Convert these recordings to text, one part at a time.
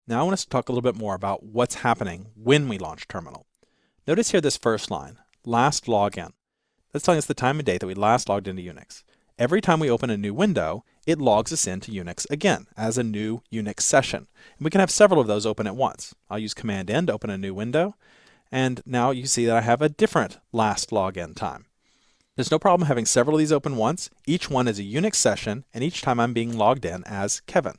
Now I want us to talk a little bit more about what's happening when we launch terminal. Notice here this first line, last login. That's telling us the time and date that we last logged into Unix. Every time we open a new window, it logs us into Unix again as a new Unix session. And we can have several of those open at once. I'll use Command N to open a new window. And now you see that I have a different last login time. There's no problem having several of these open once. Each one is a Unix session, and each time I'm being logged in as Kevin.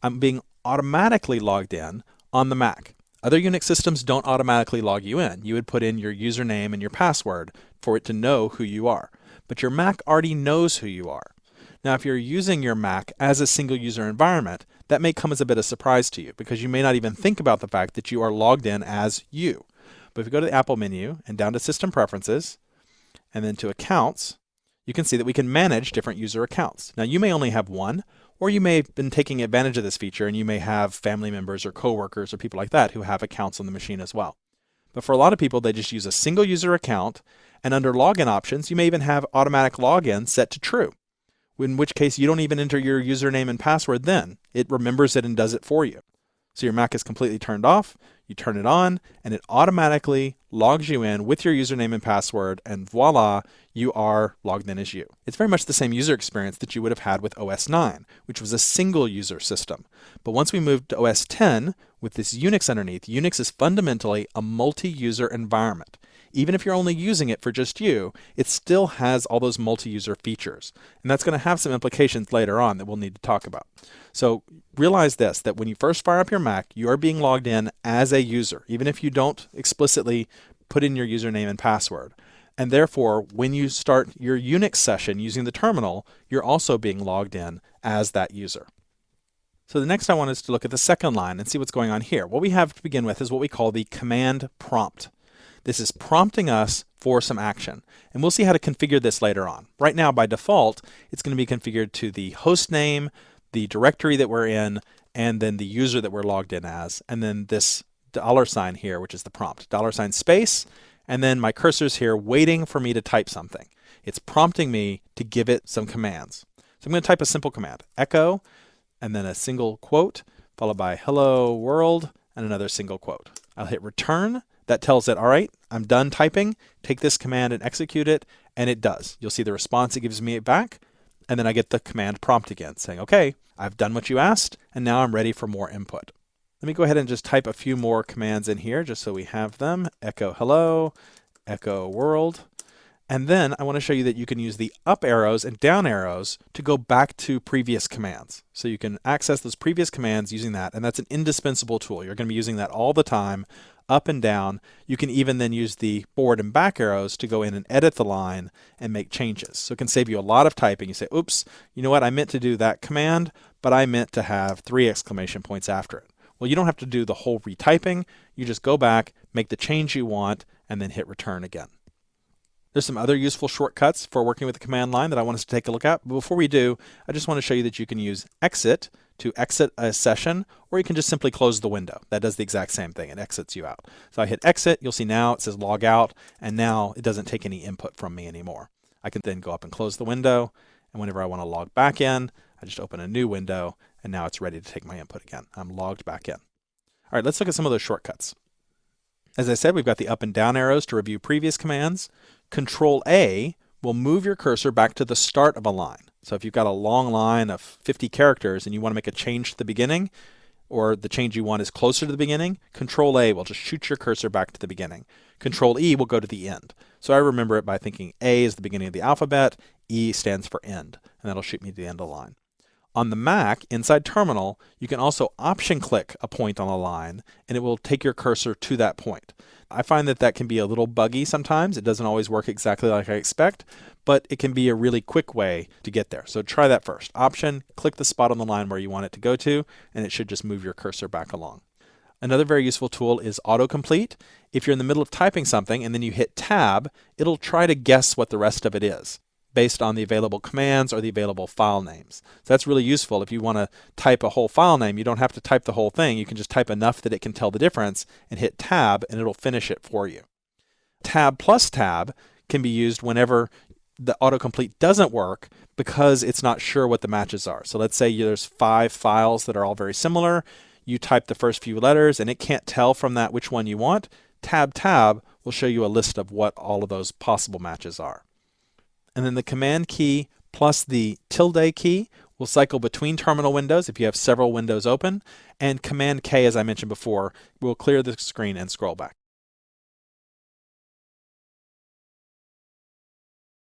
I'm being automatically logged in on the Mac. Other Unix systems don't automatically log you in. You would put in your username and your password for it to know who you are. But your Mac already knows who you are. Now, if you're using your Mac as a single user environment, that may come as a bit of a surprise to you because you may not even think about the fact that you are logged in as you. But if you go to the Apple menu and down to System Preferences and then to Accounts, you can see that we can manage different user accounts. Now, you may only have one, or you may have been taking advantage of this feature and you may have family members or coworkers or people like that who have accounts on the machine as well. But for a lot of people, they just use a single user account, and under login options, you may even have automatic login set to true, in which case you don't even enter your username and password then. It remembers it and does it for you. So your Mac is completely turned off, you turn it on, and it automatically logs you in with your username and password, and voila, you are logged in as you. It's very much the same user experience that you would have had with OS 9, which was a single user system. But once we moved to OS 10, with this Unix underneath, Unix is fundamentally a multi-user environment. Even if you're only using it for just you, it still has all those multi-user features. And that's going to have some implications later on that we'll need to talk about. So realize this, that when you first fire up your Mac, you are being logged in as a user, even if you don't explicitly put in your username and password. And therefore, when you start your Unix session using the terminal, you're also being logged in as that user. So the next I want us to look at the second line and see what's going on here. What we have to begin with is what we call the command prompt. This is prompting us for some action. And we'll see how to configure this later on. Right now, by default, it's going to be configured to the host name, the directory that we're in, and then the user that we're logged in as, and then this $sign here, which is the prompt. $sign space, and then my cursor's here waiting for me to type something. It's prompting me to give it some commands. So I'm going to type a simple command, echo, and then a single quote, followed by hello world, and another single quote. I'll hit return. That tells it, all right, I'm done typing, take this command and execute it, and it does. You'll see the response it gives me back, and then I get the command prompt again saying, okay, I've done what you asked, and now I'm ready for more input. Let me go ahead and just type a few more commands in here just so we have them. Echo hello, echo world. And then I want to show you that you can use the up arrows and down arrows to go back to previous commands. So you can access those previous commands using that, and that's an indispensable tool. You're going to be using that all the time, up and down. You can even then use the forward and back arrows to go in and edit the line and make changes. So it can save you a lot of typing. You say, oops, you know what, I meant to do that command, but I meant to have 3 exclamation points after it. Well, you don't have to do the whole retyping. You just go back, make the change you want, and then hit return again. There's some other useful shortcuts for working with the command line that I want us to take a look at. But before we do, I just want to show you that you can use exit to exit a session, or you can just simply close the window. That does the exact same thing. It exits you out. So I hit exit. You'll see now it says log out, and now it doesn't take any input from me anymore. I can then go up and close the window, and whenever I want to log back in, I just open a new window, and now it's ready to take my input again. I'm logged back in. All right, let's look at some of those shortcuts. As I said, we've got the up and down arrows to review previous commands. Control A will move your cursor back to the start of a line. So if you've got a long line of 50 characters and you want to make a change to the beginning, or the change you want is closer to the beginning, Control A will just shoot your cursor back to the beginning. Control E will go to the end. So I remember it by thinking A is the beginning of the alphabet, E stands for end, and that'll shoot me to the end of the line. On the Mac, inside Terminal, you can also option click a point on a line, and it will take your cursor to that point. I find that that can be a little buggy sometimes. It doesn't always work exactly like I expect, but it can be a really quick way to get there. So try that first. Option, click the spot on the line where you want it to go to, and it should just move your cursor back along. Another very useful tool is autocomplete. If you're in the middle of typing something and then you hit Tab, it'll try to guess what the rest of it is based on the available commands or the available file names. So that's really useful. If you want to type a whole file name, you don't have to type the whole thing. You can just type enough that it can tell the difference and hit Tab, and it'll finish it for you. Tab plus Tab can be used whenever the autocomplete doesn't work because it's not sure what the matches are. So let's say there's 5 files that are all very similar. you type the first few letters and it can't tell from that which one you want, tab will show you a list of what all of those possible matches are. And then the Command key plus the tilde key will cycle between terminal windows if you have several windows open, and Command K, as I mentioned before, will clear the screen and scroll back.